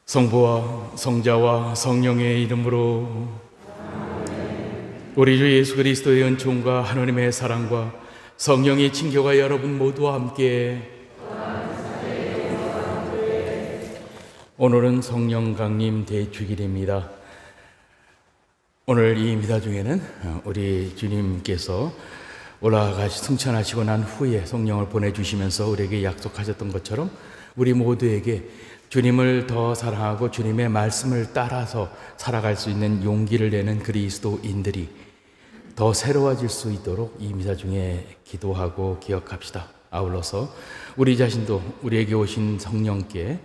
성부와 성자와 성령의 이름으로 우리 주 예수 그리스도의 은총과 하나님의 사랑과 성령의 친교가 여러분 모두와 함께. 오늘은 성령 강림 대축일입니다. 오늘 이 미사 중에는 우리 주님께서 올라가시 승천하시고 난 후에 성령을 보내주시면서 우리에게 약속하셨던 것처럼 우리 모두에게 주님을 더 사랑하고 주님의 말씀을 따라서 살아갈 수 있는 용기를 내는 그리스도인들이 더 새로워질 수 있도록 이 미사 중에 기도하고 기억합시다. 아울러서 우리 자신도 우리에게 오신 성령께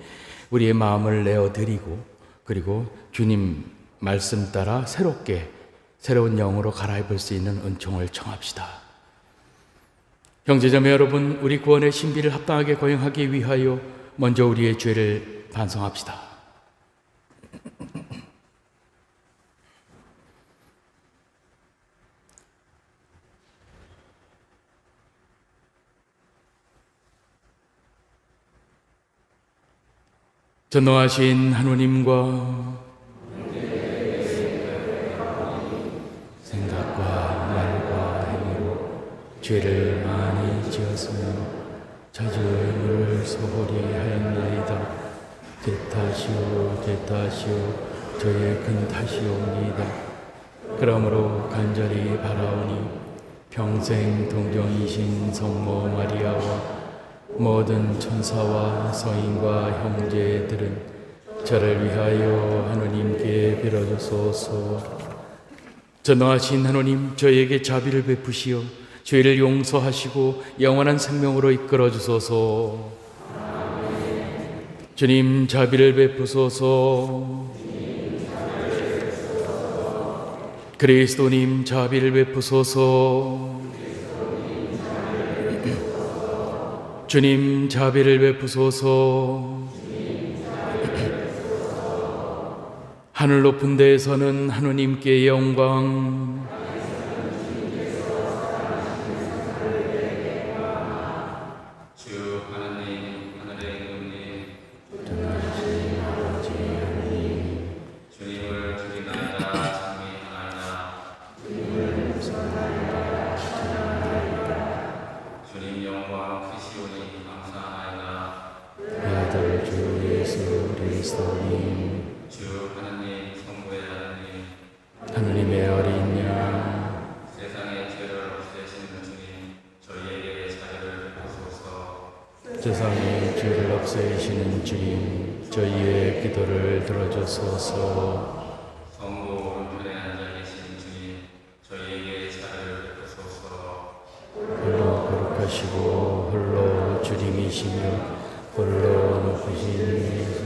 우리의 마음을 내어드리고, 그리고 주님 말씀 따라 새로운 영으로 갈아입을 수 있는 은총을 청합시다. 형제자매 여러분, 우리 구원의 신비를 합당하게 거행하기 위하여 먼저 우리의 죄를 반성합시다. 전능하신 하나님과 생각과 말과 행위로 죄를 많이 지었으며 자주 의무를 소홀히 하였나이다. 제 탓이요 저의 큰 탓이옵니다. 그러므로 간절히 바라오니 평생 동정이신 성모 마리아와 모든 천사와 성인과 형제들은 저를 위하여 하느님께 빌어주소서. 전능하신 하느님, 저에게 자비를 베푸시어 죄를 용서하시고 영원한 생명으로 이끌어 주소서. 주님, 자비를 베푸소서. 그리스도님, 자비를 베푸소서. 주님, 자비를 베푸소서. 하늘 높은 데에서는 하느님께 영광, 하느님의 어린 양, 세상의 죄를 없애시는 주님, 저희에게 자비를 베푸소서. 세상의 죄를 없애시는 주님, 저희의 기도를 들어주소서. 성부 오른편에 앉아 계신 주님, 저희에게 자비를 베푸소서. 홀로 거룩하시고 홀로 주님이시며 홀로 높으신 예수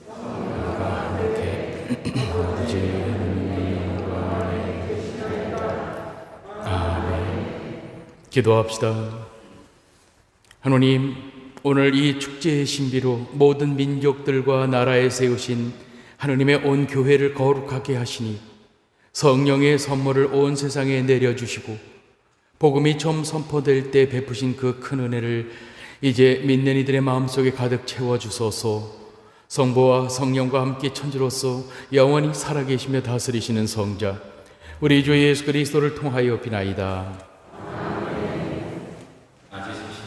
우리가 함께 아버지 하느님의 영광을 아멘. 기도합시다. 하나님, 오늘 이 축제의 신비로 모든 민족들과 나라에 세우신 하느님의 온 교회를 거룩하게 하시니 성령의 선물을 온 세상에 내려주시고 복음이 처음 선포될 때 베푸신 그 큰 은혜를 이제 믿는 이들의 마음속에 가득 채워주소서. 성부와 성령과 함께 천주로서 영원히 살아계시며 다스리시는 성자 우리 주 예수 그리스도를 통하여 비나이다. 앉으십시오.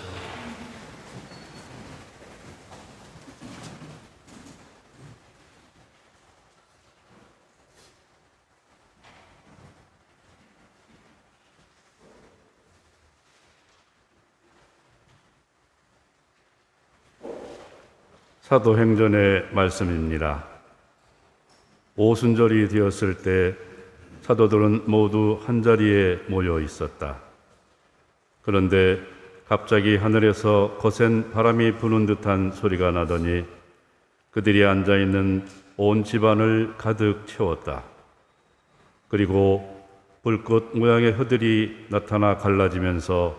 사도행전의 말씀입니다. 오순절이 되었을 때 사도들은 모두 한자리에 모여 있었다. 그런데 갑자기 하늘에서 거센 바람이 부는 듯한 소리가 나더니 그들이 앉아있는 온 집안을 가득 채웠다. 그리고 불꽃 모양의 허들이 나타나 갈라지면서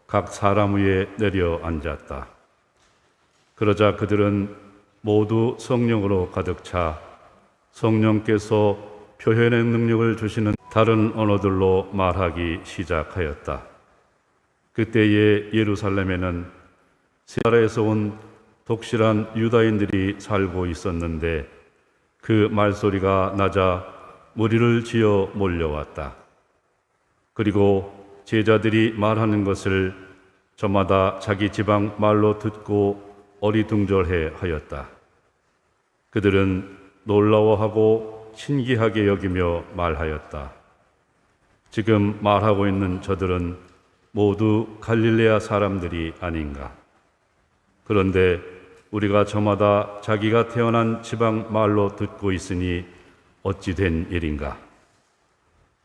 각 사람 위에 내려 앉았다. 그러자 그들은 모두 성령으로 가득 차 성령께서 표현의 능력을 주시는 다른 언어들로 말하기 시작하였다. 그때에 예루살렘에는 세 나라에서 온 독실한 유다인들이 살고 있었는데 그 말소리가 나자 무리를 지어 몰려왔다. 그리고 제자들이 말하는 것을 저마다 자기 지방 말로 듣고 어리둥절해 하였다. 그들은 놀라워하고 신기하게 여기며 말하였다. 지금 말하고 있는 저들은 모두 갈릴레아 사람들이 아닌가? 그런데 우리가 저마다 자기가 태어난 지방 말로 듣고 있으니 어찌 된 일인가?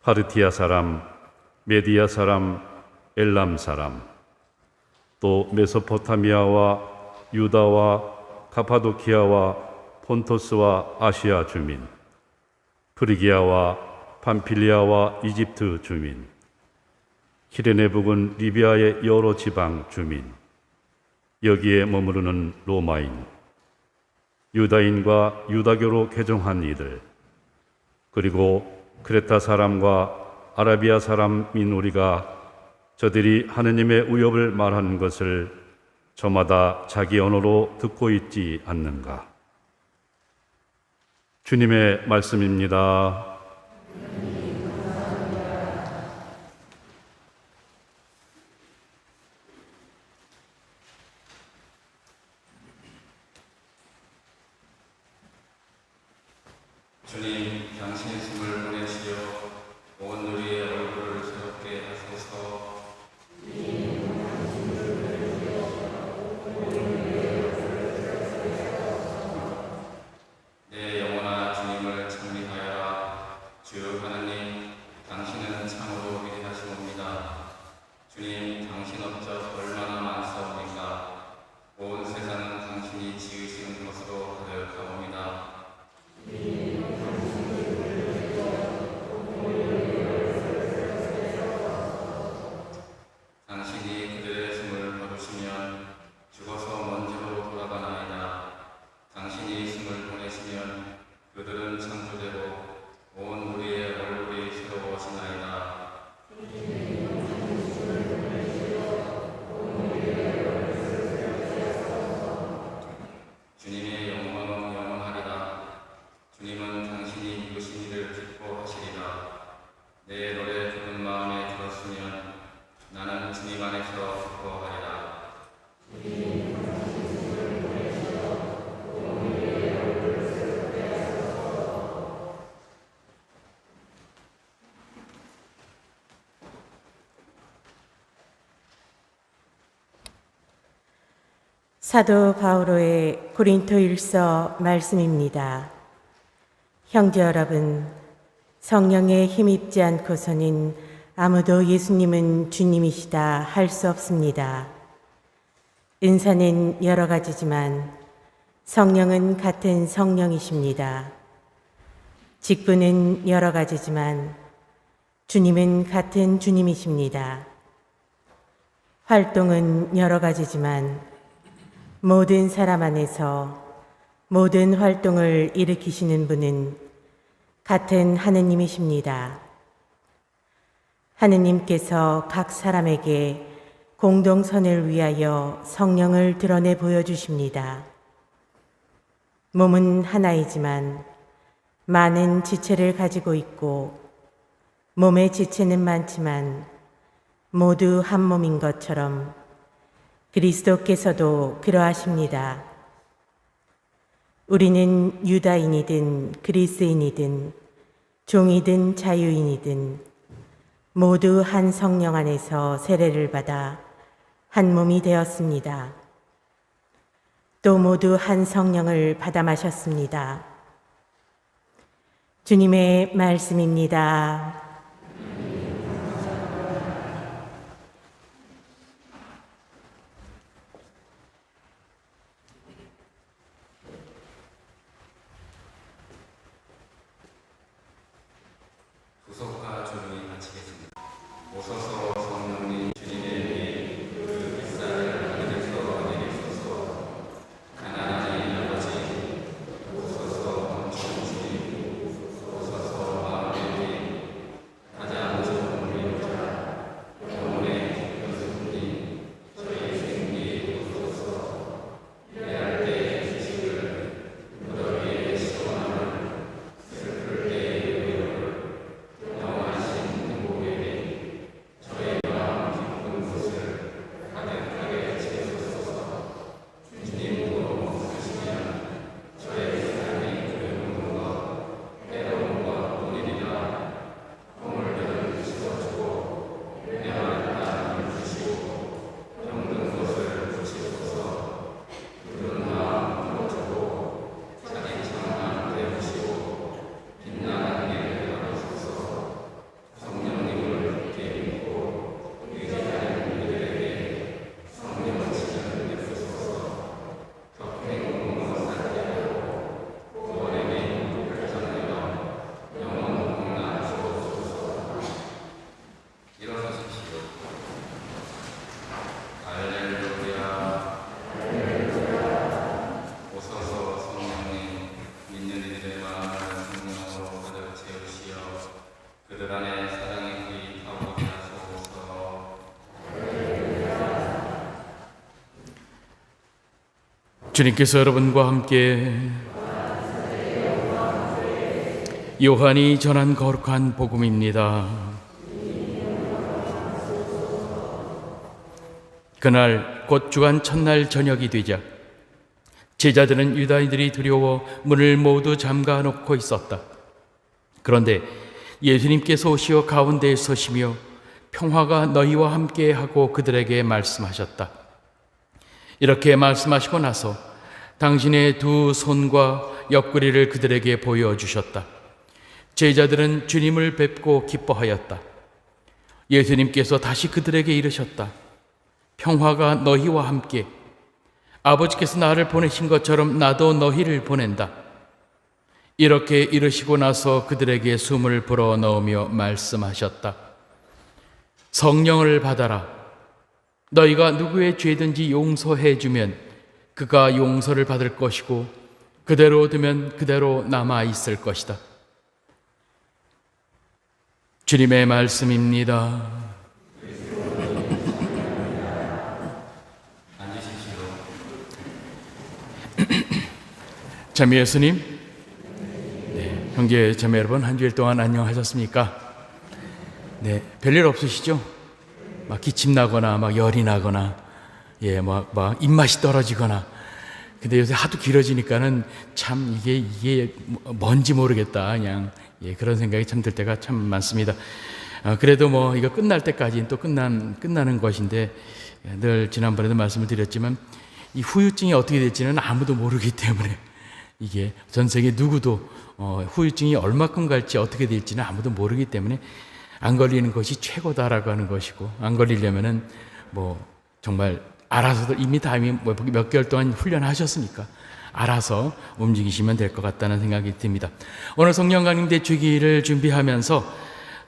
파르티아 사람, 메디아 사람, 엘람 사람, 또 메소포타미아와 유다와 가파도키아와 폰토스와 아시아 주민, 프리기아와 팜필리아와 이집트 주민, 키레네 북은 리비아의 여러 지방 주민, 여기에 머무르는 로마인, 유다인과 유다교로 개종한 이들, 그리고 크레타 사람과 아라비아 사람인 우리가 저들이 하느님의 위협을 말하는 것을 저마다 자기 언어로 듣고 있지 않는가? 주님의 말씀입니다. 주님, 당신의 숨을 보내시려 온 우리의 얼굴을 새롭게 하소서. 내 영혼아 주님을 찬미하여라. 주 하나님, 당신은 참으로 위대하시옵니다. 주님, 당신 업적 얼마나 많사옵니까? 온 세상은 당신이 지으시는 것으로 가득하옵니다. 당신이 그들의 숨을 거두시면 죽어서 먼지로 돌아가나이다. 당신이 숨을 보내시면 그들은 창조되고 온 우리의 얼굴이 새로워지나이다. 주님의 영광은 영원하리라. 주님은 당신이 이루신 일을 기뻐하시리라. 내 노래 부른 마음에 들었으면 나는 주님 안에서 기뻐하리라. 사도 바오로의 고린토일서 말씀입니다. 형제 여러분, 성령에 힘입지 않고서는 아무도 예수님은 주님이시다 할 수 없습니다. 은사는 여러 가지지만 성령은 같은 성령이십니다. 직분은 여러 가지지만 주님은 같은 주님이십니다. 활동은 여러 가지지만 모든 사람 안에서 모든 활동을 일으키시는 분은 같은 하느님이십니다. 하느님께서 각 사람에게 공동선을 위하여 성령을 드러내 보여주십니다. 몸은 하나이지만 많은 지체를 가지고 있고 몸의 지체는 많지만 모두 한 몸인 것처럼 그리스도께서도 그러하십니다. 우리는 유다인이든 그리스인이든 종이든 자유인이든 모두 한 성령 안에서 세례를 받아 한 몸이 되었습니다. 또 모두 한 성령을 받아 마셨습니다. 주님의 말씀입니다. 구속과 주문이 마치겠습니다. 오소서 성령님 주님의 위에 그 햇살을 하늘에서 내리소서. 가난한 아버지 오소서 주님 오소서 마음의 가장 좋은 위로자 영혼의 교수님 저희 생기 오소서. 일할 때의 지식을 무더위의 시원함을 슬플 때의 위로를 영원하신 행복에게 저희 마음 깊은 곳을 가득하게 채우소서. 주님도 없으시면 저의 삶이 괴로움과 해로움과 뿐이리라. 꿈을 들은 씻어주고 메마르다 물주시고 병든 것을 고치소서. 부른 마음 풀어주고 자기 창만 되우시고 빛나는 길을 가로소서. 성령님을 굳게 믿고 의지하는 이들에게 성령 지전 내소서. 덕행공로 살게하고 구원의 민 결정하여 영원 공나 주옵소서. 일어서십시오. 할렐루야. 오소서 성령님 믿는 이들의 마음을 성령으로 가득 채우시어 그들 안에 사랑의 불이 타오르게 하소서. 주님께서 여러분과 함께 요한이 전한 거룩한 복음입니다. 그날 곧 주간 첫날 저녁이 되자 제자들은 유다인들이 두려워 문을 모두 잠가 놓고 있었다. 그런데 예수님께서 오시어 가운데에 서시며 평화가 너희와 함께 하고 그들에게 말씀하셨다. 이렇게 말씀하시고 나서 당신의 두 손과 옆구리를 그들에게 보여주셨다. 제자들은 주님을 뵙고 기뻐하였다. 예수님께서 다시 그들에게 이르셨다. 평화가 너희와 함께. 아버지께서 나를 보내신 것처럼 나도 너희를 보낸다. 이렇게 이르시고 나서 그들에게 숨을 불어넣으며 말씀하셨다. 성령을 받아라. 너희가 누구의 죄든지 용서해 주면 그가 용서를 받을 것이고 그대로 두면 그대로 남아 있을 것이다. 주님의 말씀입니다. 앉으십시오. 자매 예수님, 네, 형제 자매 여러분 한 주일 동안 안녕하셨습니까? 네, 별일 없으시죠? 막 기침 나거나 막 열이 나거나 막 입맛이 떨어지거나. 근데 요새 하도 길어지니까는 참 이게 뭔지 모르겠다 그냥 그런 생각이 참 들 때가 참 많습니다. 그래도 뭐 이거 끝날 때까지는 또 끝나는 것인데 늘 지난번에도 말씀을 드렸지만 이 후유증이 어떻게 될지는 아무도 모르기 때문에 이게 전 세계 누구도 후유증이 얼마큼 갈지 어떻게 될지는 아무도 모르기 때문에 안 걸리는 것이 최고다라고 하는 것이고, 안 걸리려면은 뭐 정말 알아서도 이미 몇 개월 동안 훈련하셨으니까 알아서 움직이시면 될 것 같다는 생각이 듭니다. 오늘 성령 강림대 주기를 준비하면서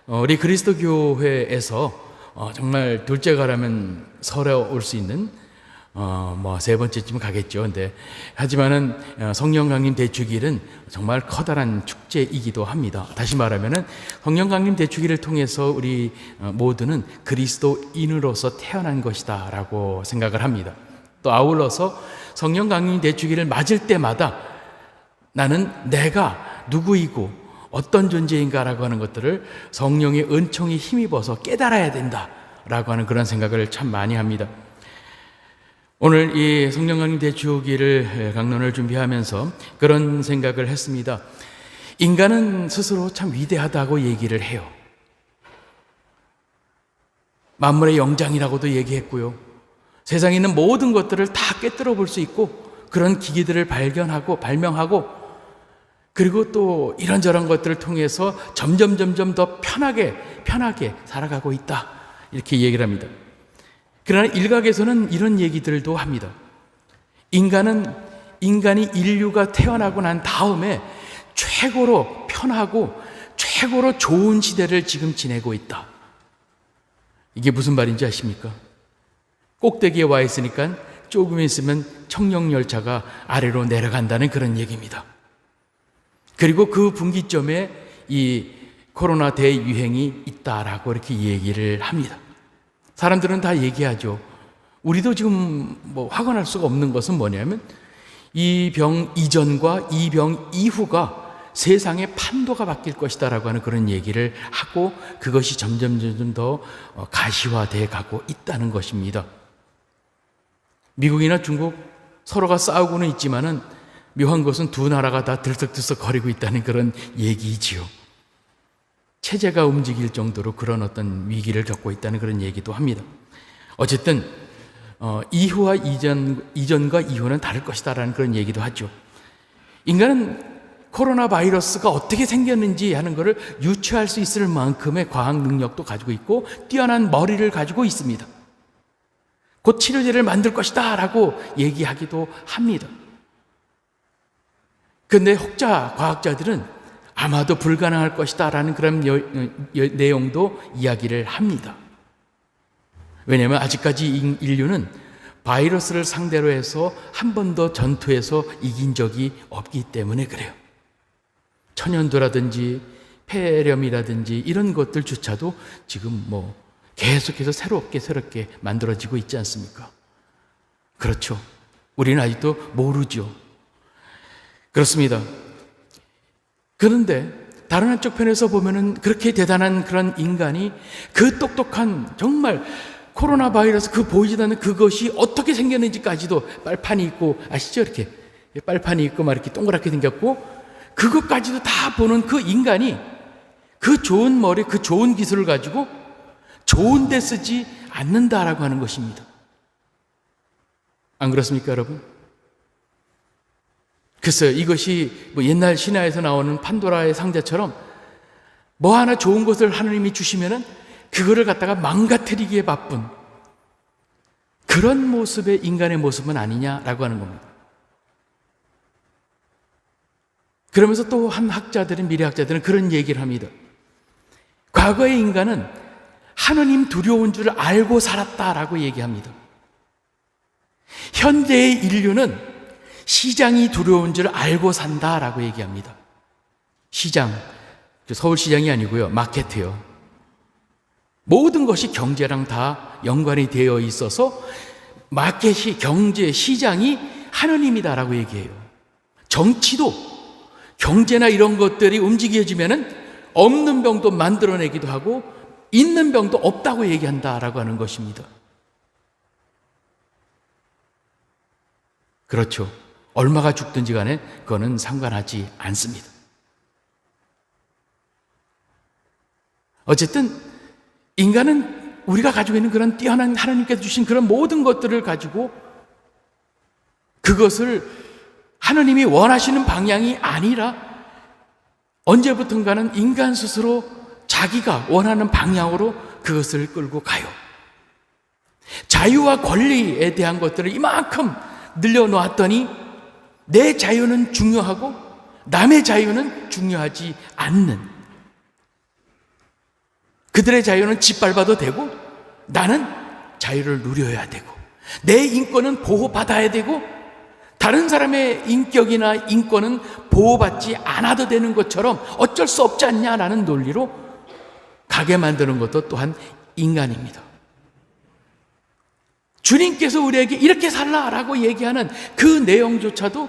우리 그리스도 교회에서 정말 둘째 가라면 서러울 수 있는 뭐 세 번째쯤 가겠죠. 근데 하지만은 성령 강림 대축일은 정말 커다란 축제이기도 합니다. 다시 말하면은 성령 강림 대축일을 통해서 우리 모두는 그리스도인으로서 태어난 것이다라고 생각을 합니다. 또 아울러서 성령 강림 대축일을 맞을 때마다 나는 내가 누구이고 어떤 존재인가라고 하는 것들을 성령의 은총에 힘입어서 깨달아야 된다라고 하는 그런 생각을 참 많이 합니다. 오늘 이 성령 강림 대축일을 강론을 준비하면서 그런 생각을 했습니다. 인간은 스스로 참 위대하다고 얘기를 해요. 만물의 영장이라고도 얘기했고요. 세상에 있는 모든 것들을 다 꿰뚫어 볼 수 있고 그런 기기들을 발명하고 그리고 또 이런저런 것들을 통해서 점점 더 편하게 살아가고 있다. 이렇게 얘기를 합니다. 그러나 일각에서는 이런 얘기들도 합니다. 인간이 인류가 태어나고 난 다음에 최고로 편하고 최고로 좋은 시대를 지금 지내고 있다. 이게 무슨 말인지 아십니까? 꼭대기에 와 있으니까 조금 있으면 청룡열차가 아래로 내려간다는 그런 얘기입니다. 그리고 그 분기점에 이 코로나 대유행이 있다라고 이렇게 얘기를 합니다. 사람들은 다 얘기하죠. 우리도 지금 뭐 화가 날 수가 없는 것은 뭐냐면 이 병 이전과 이 병 이후가 세상의 판도가 바뀔 것이다라고 하는 그런 얘기를 하고 그것이 점점 더 가시화돼 가고 있다는 것입니다. 미국이나 중국 서로가 싸우고는 있지만은 묘한 것은 두 나라가 다 들썩들썩 거리고 있다는 그런 얘기지요. 체제가 움직일 정도로 그런 어떤 위기를 겪고 있다는 그런 얘기도 합니다. 어쨌든 이후와 이전과 이후는 다를 것이다라는 그런 얘기도 하죠. 인간은 코로나 바이러스가 어떻게 생겼는지 하는 것을 유추할 수 있을 만큼의 과학 능력도 가지고 있고 뛰어난 머리를 가지고 있습니다. 곧 치료제를 만들 것이다 라고 얘기하기도 합니다. 그런데 혹자 과학자들은 아마도 불가능할 것이다 라는 그런 내용도 이야기를 합니다. 왜냐하면 아직까지 인류는 바이러스를 상대로 해서 한 번도 전투에서 이긴 적이 없기 때문에 그래요. 천연두라든지 폐렴이라든지 이런 것들조차도 지금 뭐 계속해서 새롭게 만들어지고 있지 않습니까? 그렇죠. 우리는 아직도 모르죠. 그렇습니다. 그런데 다른 한쪽 편에서 보면은 그렇게 대단한 그런 인간이 그 똑똑한 정말 코로나 바이러스 그 보이지도 않는 그것이 어떻게 생겼는지까지도 빨판이 있고 아시죠? 이렇게 빨판이 있고 막 이렇게 동그랗게 생겼고 그것까지도 다 보는 그 인간이 그 좋은 머리, 그 좋은 기술을 가지고 좋은 데 쓰지 않는다라고 하는 것입니다. 안 그렇습니까, 여러분? 글쎄요, 이것이 뭐 옛날 신화에서 나오는 판도라의 상자처럼 뭐 하나 좋은 것을 하나님이 주시면은 그거를 갖다가 망가뜨리기에 바쁜 그런 모습의 인간의 모습은 아니냐라고 하는 겁니다. 그러면서 또 한 학자들은, 미래학자들은 그런 얘기를 합니다. 과거의 인간은 하느님 두려운 줄 알고 살았다라고 얘기합니다. 현대의 인류는 시장이 두려운 줄 알고 산다라고 얘기합니다. 시장, 서울시장이 아니고요, 마케트요. 모든 것이 경제랑 다 연관이 되어 있어서 마켓이, 경제, 시장이 하느님이다라고 얘기해요. 정치도 경제나 이런 것들이 움직여지면은 없는 병도 만들어내기도 하고 있는 병도 없다고 얘기한다라고 하는 것입니다. 그렇죠. 얼마가 죽든지 간에 그거는 상관하지 않습니다. 어쨌든 인간은 우리가 가지고 있는 그런 뛰어난 하나님께서 주신 그런 모든 것들을 가지고 그것을 하나님이 원하시는 방향이 아니라 언제부턴가는 인간 스스로 자기가 원하는 방향으로 그것을 끌고 가요. 자유와 권리에 대한 것들을 이만큼 늘려놓았더니 내 자유는 중요하고 남의 자유는 중요하지 않는, 그들의 자유는 짓밟아도 되고 나는 자유를 누려야 되고 내 인권은 보호받아야 되고 다른 사람의 인격이나 인권은 보호받지 않아도 되는 것처럼 어쩔 수 없지 않냐라는 논리로 가게 만드는 것도 또한 인간입니다. 주님께서 우리에게 이렇게 살라라고 얘기하는 그 내용조차도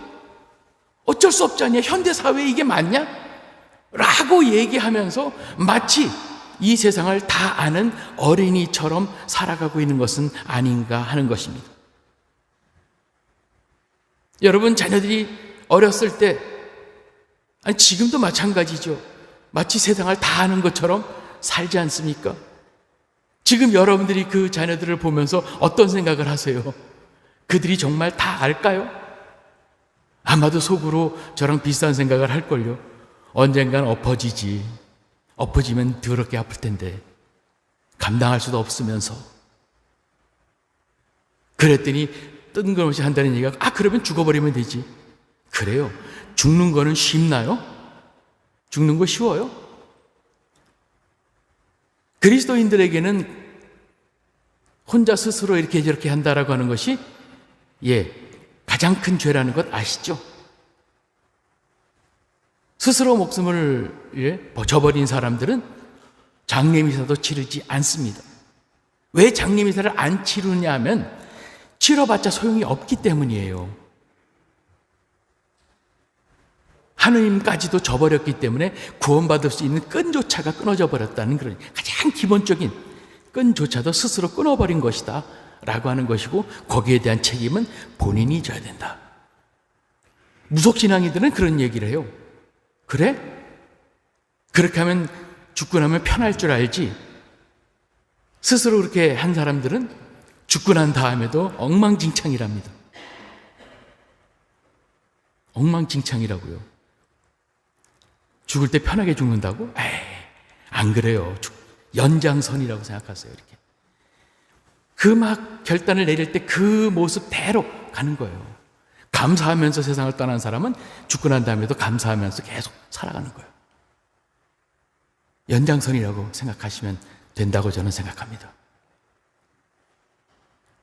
어쩔 수 없지 않냐, 현대사회에 이게 맞냐? 라고 얘기하면서 마치 이 세상을 다 아는 어린이처럼 살아가고 있는 것은 아닌가 하는 것입니다. 여러분, 자녀들이 어렸을 때, 아니 지금도 마찬가지죠. 마치 세상을 다 아는 것처럼 살지 않습니까? 지금 여러분들이 그 자녀들을 보면서 어떤 생각을 하세요? 그들이 정말 다 알까요? 아마도 속으로 저랑 비슷한 생각을 할걸요. 언젠간 엎어지지. 엎어지면 더럽게 아플 텐데 감당할 수도 없으면서. 그랬더니 뜬금없이 한다는 얘기가 그러면 죽어버리면 되지. 그래요. 죽는 거는 쉽나요? 죽는 거 쉬워요? 그리스도인들에게는 혼자 스스로 이렇게 저렇게 한다라고 하는 것이 가장 큰 죄라는 것 아시죠? 스스로 목숨을 저버린 사람들은 장례미사도 치르지 않습니다. 왜 장례미사를 안 치르냐 하면 치러봤자 소용이 없기 때문이에요. 하느님까지도 저버렸기 때문에 구원받을 수 있는 끈조차가 끊어져 버렸다는 그런 가장 기본적인 끈조차도 스스로 끊어버린 것이다 라고 하는 것이고, 거기에 대한 책임은 본인이 져야 된다. 무속신앙이들은 그런 얘기를 해요. 그래? 그렇게 하면 죽고 나면 편할 줄 알지. 스스로 그렇게 한 사람들은 죽고 난 다음에도 엉망진창이랍니다. 엉망진창이라고요. 죽을 때 편하게 죽는다고? 안 그래요. 연장선이라고 생각하세요. 이렇게 그 막 결단을 내릴 때 그 모습대로 가는 거예요. 감사하면서 세상을 떠난 사람은 죽고 난 다음에도 감사하면서 계속 살아가는 거예요. 연장선이라고 생각하시면 된다고 저는 생각합니다.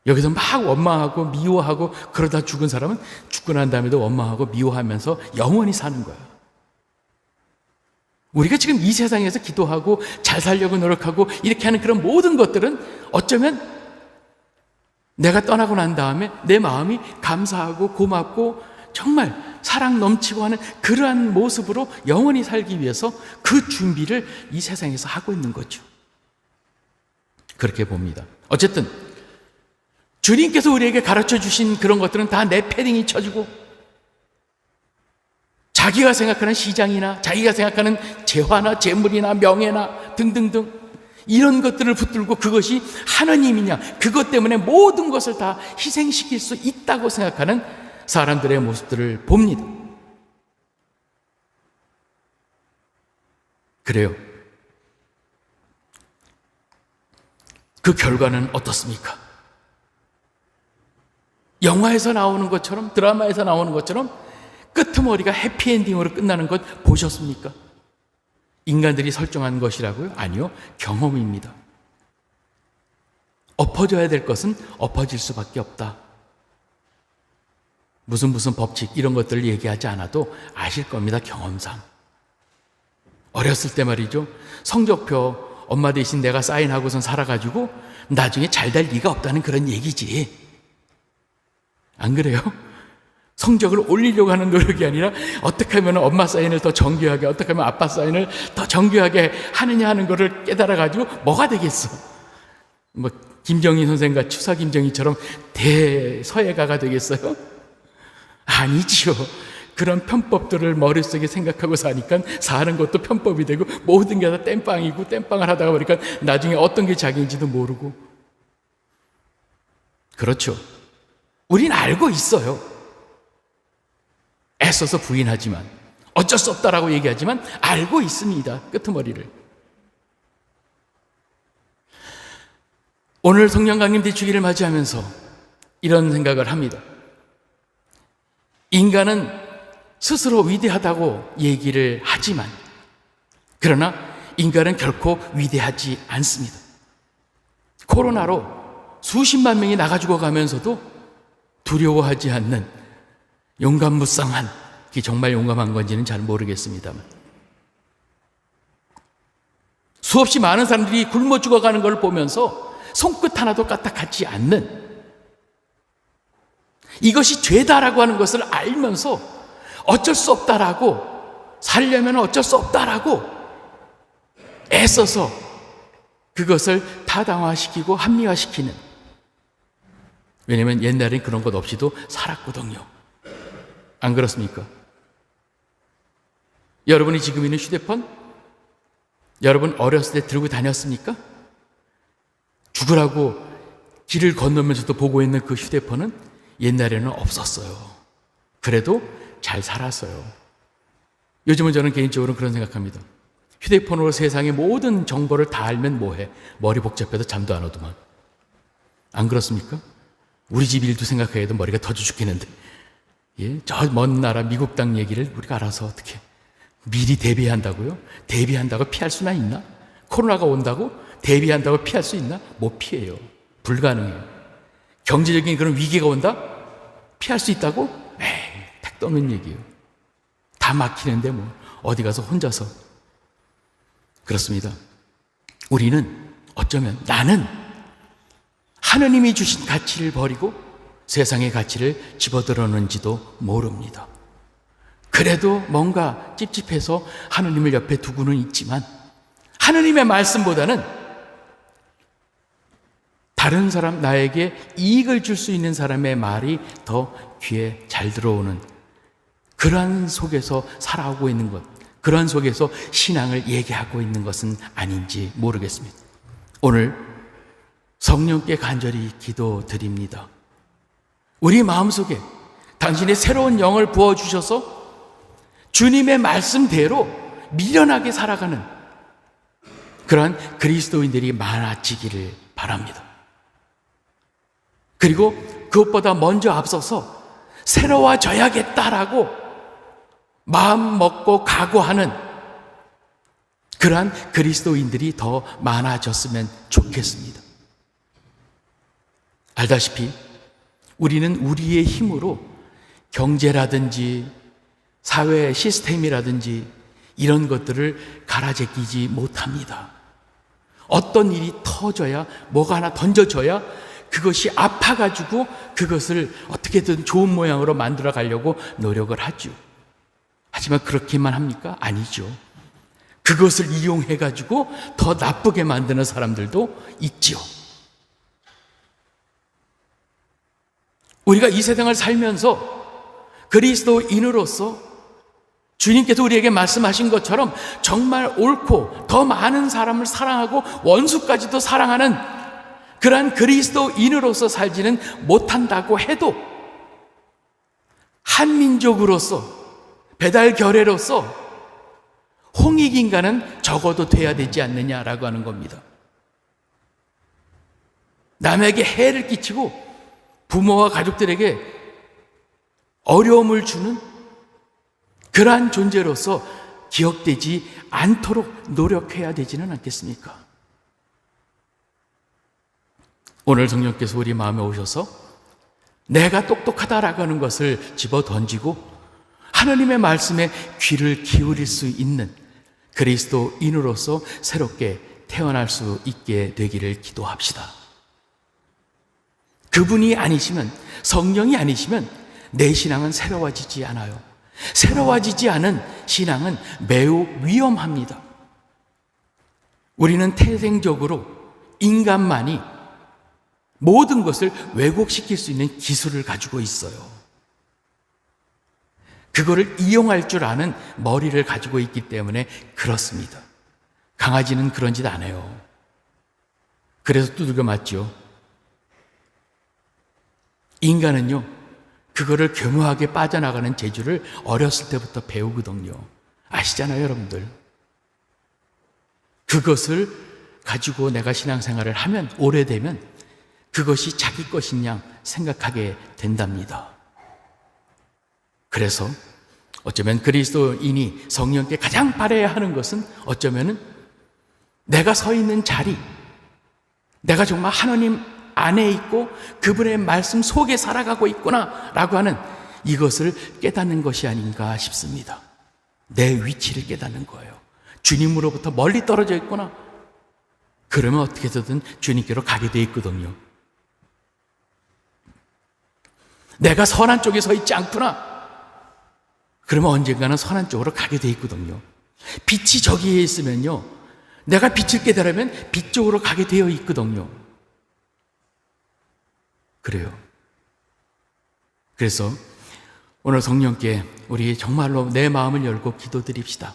여기서 막 원망하고 미워하고 그러다 죽은 사람은 죽고 난 다음에도 원망하고 미워하면서 영원히 사는 거예요. 우리가 지금 이 세상에서 기도하고 잘 살려고 노력하고 이렇게 하는 그런 모든 것들은 어쩌면 내가 떠나고 난 다음에 내 마음이 감사하고 고맙고 정말 사랑 넘치고 하는 그러한 모습으로 영원히 살기 위해서 그 준비를 이 세상에서 하고 있는 거죠. 그렇게 봅니다. 어쨌든 주님께서 우리에게 가르쳐 주신 그런 것들은 다 내 패딩이 쳐주고, 자기가 생각하는 시장이나 자기가 생각하는 재화나 재물이나 명예나 등등등 이런 것들을 붙들고 그것이 하느님이냐, 그것 때문에 모든 것을 다 희생시킬 수 있다고 생각하는 사람들의 모습들을 봅니다. 그래요. 그 결과는 어떻습니까? 영화에서 나오는 것처럼, 드라마에서 나오는 것처럼 끄트머리가 해피엔딩으로 끝나는 것 보셨습니까? 인간들이 설정한 것이라고요? 아니요, 경험입니다. 엎어져야 될 것은 엎어질 수밖에 없다. 무슨 법칙 이런 것들을 얘기하지 않아도 아실 겁니다. 경험상. 어렸을 때 말이죠, 성적표 엄마 대신 내가 사인하고선 살아가지고 나중에 잘 될 리가 없다는 그런 얘기지. 안 그래요? 성적을 올리려고 하는 노력이 아니라 어떻게 하면 엄마 사인을 더 정교하게, 어떻게 하면 아빠 사인을 더 정교하게 하느냐 하는 것을 깨달아가지고 뭐가 되겠어? 뭐 김정희 선생과 추사 김정희처럼 대서예가가 되겠어요? 아니지요. 그런 편법들을 머릿속에 생각하고 사니까 사는 것도 편법이 되고 모든 게 다 땜빵이고, 땜빵을 하다가 보니까 나중에 어떤 게 자기인지도 모르고. 그렇죠. 우린 알고 있어요. 애써서 부인하지만, 어쩔 수 없다라고 얘기하지만 알고 있습니다. 끄트머리를. 오늘 성령 강림 대축일을 맞이하면서 이런 생각을 합니다. 인간은 스스로 위대하다고 얘기를 하지만, 그러나 인간은 결코 위대하지 않습니다. 코로나로 수십만 명이 나가 죽어가면서도 두려워하지 않는 용감무쌍한, 그게 정말 용감한 건지는 잘 모르겠습니다만, 수없이 많은 사람들이 굶어 죽어가는 걸 보면서 손끝 하나도 까딱하지 않는, 이것이 죄다라고 하는 것을 알면서 어쩔 수 없다라고, 살려면 어쩔 수 없다라고 애써서 그것을 타당화시키고 합리화시키는, 왜냐하면 옛날엔 그런 것 없이도 살았거든요. 안 그렇습니까? 여러분이 지금 있는 휴대폰, 여러분 어렸을 때 들고 다녔습니까? 죽으라고 길을 건너면서도 보고 있는 그 휴대폰은 옛날에는 없었어요. 그래도 잘 살았어요. 요즘은 저는 개인적으로 그런 생각합니다. 휴대폰으로 세상의 모든 정보를 다 알면 뭐해? 머리 복잡해도 잠도 안 오더만. 안 그렇습니까? 우리 집 일도 생각해도 머리가 터져 죽겠는데, 예? 저 먼 나라 미국 땅 얘기를 우리가 알아서 어떻게 미리 대비한다고요? 대비한다고 피할 수나 있나? 코로나가 온다고 대비한다고 피할 수 있나? 못 피해요. 불가능해요. 경제적인 그런 위기가 온다? 피할 수 있다고? 에이, 택도 없는 얘기예요. 다 막히는데 뭐 어디 가서 혼자서. 그렇습니다. 우리는 어쩌면, 나는 하느님이 주신 가치를 버리고 세상의 가치를 집어들었는지도 모릅니다. 그래도 뭔가 찝찝해서 하느님을 옆에 두고는 있지만, 하느님의 말씀보다는 다른 사람, 나에게 이익을 줄 수 있는 사람의 말이 더 귀에 잘 들어오는, 그러한 속에서 살아오고 있는 것, 그러한 속에서 신앙을 얘기하고 있는 것은 아닌지 모르겠습니다. 오늘 성령께 간절히 기도드립니다. 우리 마음속에 당신의 새로운 영을 부어주셔서 주님의 말씀대로 미련하게 살아가는 그러한 그리스도인들이 많아지기를 바랍니다. 그리고 그것보다 먼저 앞서서 새로워져야겠다라고 마음 먹고 각오하는 그러한 그리스도인들이 더 많아졌으면 좋겠습니다. 알다시피 우리는 우리의 힘으로 경제라든지 사회 시스템이라든지 이런 것들을 갈아제끼지 못합니다. 어떤 일이 터져야, 뭐가 하나 던져져야 그것이 아파가지고 그것을 어떻게든 좋은 모양으로 만들어 가려고 노력을 하죠. 하지만 그렇게만 합니까? 아니죠. 그것을 이용해가지고 더 나쁘게 만드는 사람들도 있죠. 우리가 이 세상을 살면서 그리스도인으로서 주님께서 우리에게 말씀하신 것처럼 정말 옳고 더 많은 사람을 사랑하고 원수까지도 사랑하는 그러한 그리스도인으로서 살지는 못한다고 해도 한민족으로서, 배달 결례로서 홍익인간은 적어도 돼야 되지 않느냐라고 하는 겁니다. 남에게 해를 끼치고 부모와 가족들에게 어려움을 주는 그러한 존재로서 기억되지 않도록 노력해야 되지는 않겠습니까? 오늘 성령께서 우리 마음에 오셔서 내가 똑똑하다라고 하는 것을 집어 던지고 하나님의 말씀에 귀를 기울일 수 있는 그리스도인으로서 새롭게 태어날 수 있게 되기를 기도합시다. 그분이 아니시면, 성령이 아니시면 내 신앙은 새로워지지 않아요. 새로워지지 않은 신앙은 매우 위험합니다. 우리는 태생적으로 인간만이 모든 것을 왜곡시킬 수 있는 기술을 가지고 있어요. 그거를 이용할 줄 아는 머리를 가지고 있기 때문에 그렇습니다. 강아지는 그런 짓 안 해요. 그래서 두들겨 맞죠. 인간은요, 그거를 교묘하게 빠져나가는 재주를 어렸을 때부터 배우거든요. 아시잖아요, 여러분들. 그것을 가지고 내가 신앙생활을 하면, 오래되면 그것이 자기 것인 양 생각하게 된답니다. 그래서 어쩌면 그리스도인이 성령께 가장 바라야 하는 것은 어쩌면은 내가 서 있는 자리, 내가 정말 하나님 안에 있고 그분의 말씀 속에 살아가고 있구나라고 하는 이것을 깨닫는 것이 아닌가 싶습니다. 내 위치를 깨닫는 거예요. 주님으로부터 멀리 떨어져 있구나. 그러면 어떻게 해서든 주님께로 가게 돼 있거든요. 내가 선한 쪽에 서 있지 않구나. 그러면 언젠가는 선한 쪽으로 가게 돼 있거든요. 빛이 저기에 있으면요, 내가 빛을 깨달으면 빛 쪽으로 가게 되어 있거든요. 그래요. 그래서 오늘 성령께 우리 정말로 내 마음을 열고 기도드립시다.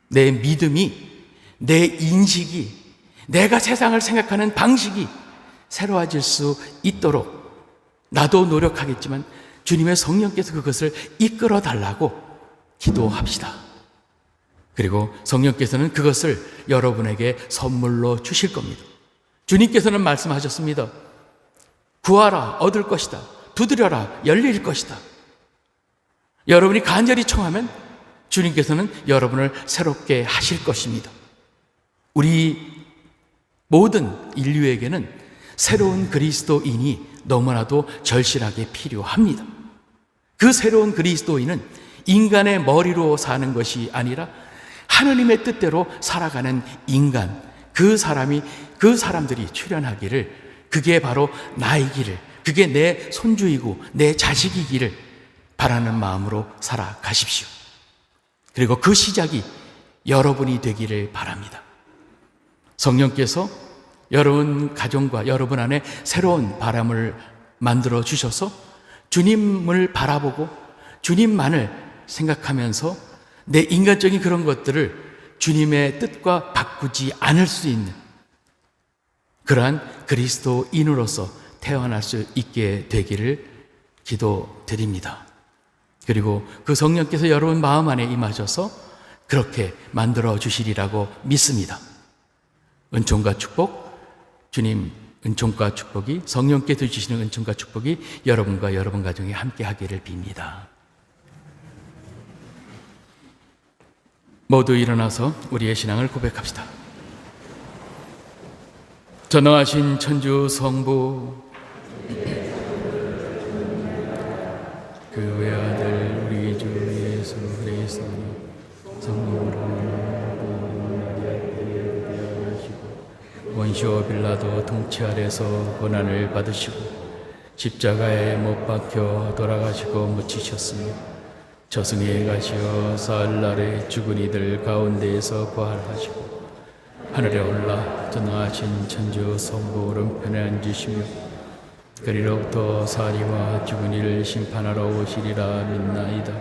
내 믿음이, 내 인식이, 내가 세상을 생각하는 방식이 새로워질 수 있도록 나도 노력하겠지만 주님의 성령께서 그것을 이끌어 달라고 기도합시다. 그리고 성령께서는 그것을 여러분에게 선물로 주실 겁니다. 주님께서는 말씀하셨습니다. 구하라, 얻을 것이다. 두드려라, 열릴 것이다. 여러분이 간절히 청하면 주님께서는 여러분을 새롭게 하실 것입니다. 우리 모든 인류에게는 새로운 그리스도인이 너무나도 절실하게 필요합니다. 그 새로운 그리스도인은 인간의 머리로 사는 것이 아니라 하느님의 뜻대로 살아가는 인간, 그 사람들이 출현하기를, 그게 바로 나이기를, 그게 내 손주이고 내 자식이기를 바라는 마음으로 살아가십시오. 그리고 그 시작이 여러분이 되기를 바랍니다. 성령께서 여러분 가정과 여러분 안에 새로운 바람을 만들어 주셔서 주님을 바라보고 주님만을 생각하면서 내 인간적인 그런 것들을 주님의 뜻과 바꾸지 않을 수 있는 그러한 그리스도인으로서 태어날 수 있게 되기를 기도드립니다. 그리고 그 성령께서 여러분 마음 안에 임하셔서 그렇게 만들어 주시리라고 믿습니다. 은총과 축복, 주님 은총과 축복이, 성령께서 주시는 은총과 축복이 여러분과 여러분 가정에 함께 하기를 빕니다. 모두 일어나서 우리의 신앙을 고백합시다. 전능하신 천주 성부, 그 외아들 우리 주 예수 그리스도니 성령으로 원시오 빌라도 통치 아래서 고난을 받으시고 십자가에 못 박혀 돌아가시고 묻히셨으며 저승에 가시어 사흘날에 죽은 이들 가운데에서 부활하시고 하늘에 올라 전능하신 천주 성부 오른편에 앉으시며 그리로부터 사리와 죽은 이를 심판하러 오시리라 믿나이다.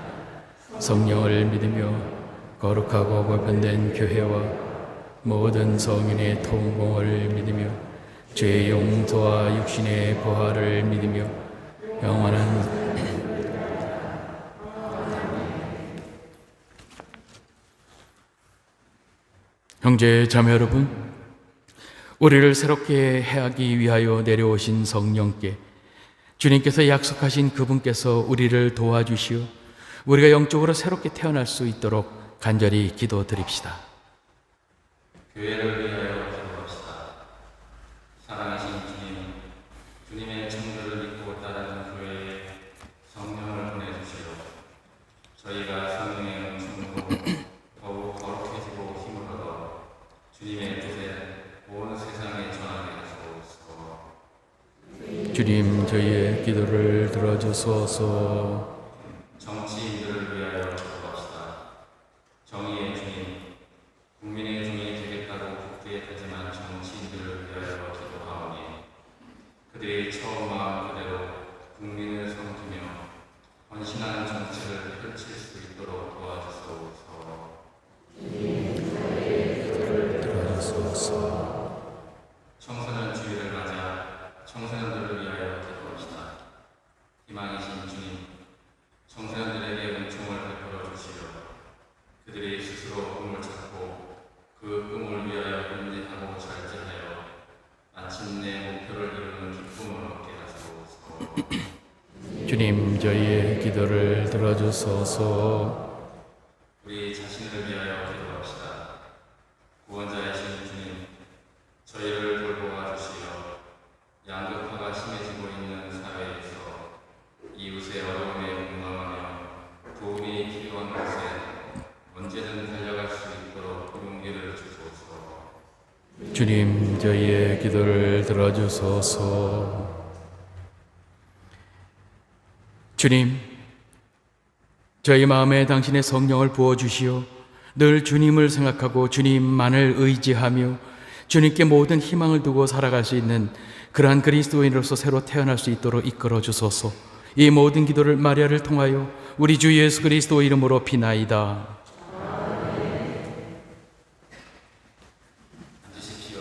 성령을 믿으며 거룩하고 보편된 교회와 모든 성인의 통공을 믿으며 죄의 용서와 육신의 부활을 믿으며 영원한 형제 자매 여러분, 우리를 새롭게 해하기 위하여 내려오신 성령께 주님께서 약속하신 그분께서 우리를 도와주시어 우리가 영적으로 새롭게 태어날 수 있도록 간절히 기도드립시다. 교회를 위하여 기도합시다. 사랑하신 주님, 주님의 청교를 믿고 따르는 교회에 성령을 보내주시오. 저희가 성령의 은총으로 더욱 거룩해지고 힘을 얻어 주님의 뜻에 온 세상에 전하게 하소서. 주님, 저희의 기도를 들어주소서. 정치인들을 위하여 기도합시다. 정의의 주님, 국민의 종이 되겠다고 굳게 하지만 정치인들을 위하여 기도하오니 그들이 처음 마음 그대로 국민을 섬기며 헌신하는 정치를 펼칠 수 있도록 도와주소서. 들어주소서. 청소년 주일을 맞아 청소년들을 위하여 기도합시다. 희망이신 주님, 청소년들에게 은총을 베풀어 주시오. 그들이 스스로 꿈을 찾고 그 꿈을 위하여 인내하고 절제하여 마침내 목표를 이루는 기쁨을 얻게 하소서. 주님, 저희의 기도를 들어주소서. 우리 자신을 위하여 기도합시다. 구원자이신 주님, 저희를 돌보아 주시어 양 주님, 저희의 기도를 들어주소서. 주님, 저희 마음에 당신의 성령을 부어주시오. 늘 주님을 생각하고 주님만을 의지하며 주님께 모든 희망을 두고 살아갈 수 있는 그러한 그리스도인으로서 새로 태어날 수 있도록 이끌어 주소서. 이 모든 기도를 마리아를 통하여 우리 주 예수 그리스도 이름으로 비나이다. 앉으십시오.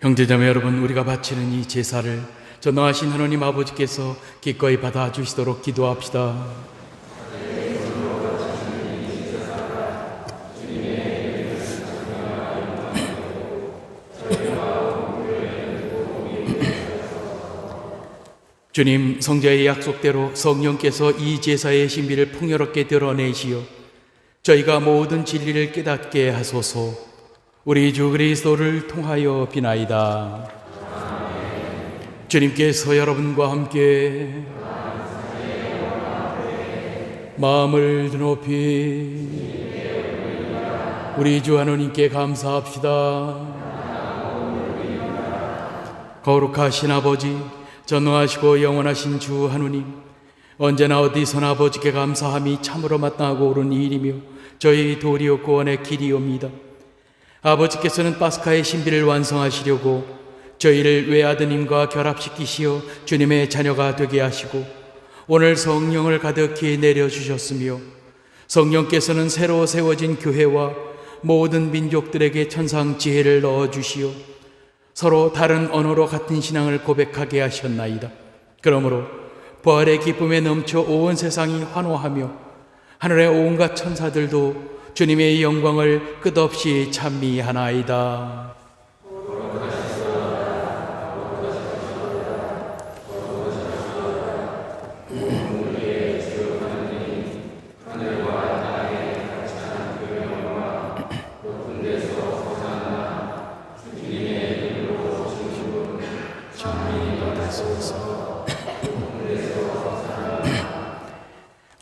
형제자매 여러분, 우리가 바치는 이 제사를 전능하신 하나님 아버지께서 기꺼이 받아주시도록 기도합시다. 주님, 성자의 약속대로 성령께서 이 제사의 신비를 풍요롭게 드러내시어 저희가 모든 진리를 깨닫게 하소서. 우리 주 그리스도를 통하여 비나이다. 주님께서 여러분과 함께 마음을 높이 우리 주 하나님께 감사합시다. 거룩하신 아버지, 전능하시고 영원하신 주 하느님, 언제나 어디서나 아버지께 감사함이 참으로 마땅하고 옳은 일이며 저희 도리요 구원의 길이옵니다. 아버지께서는 파스카의 신비를 완성하시려고 저희를 외아드님과 결합시키시어 주님의 자녀가 되게 하시고 오늘 성령을 가득히 내려주셨으며 성령께서는 새로 세워진 교회와 모든 민족들에게 천상 지혜를 넣어주시어 서로 다른 언어로 같은 신앙을 고백하게 하셨나이다. 그러므로 부활의 기쁨에 넘쳐 온 세상이 환호하며 하늘의 온갖 천사들도 주님의 영광을 끝없이 찬미하나이다.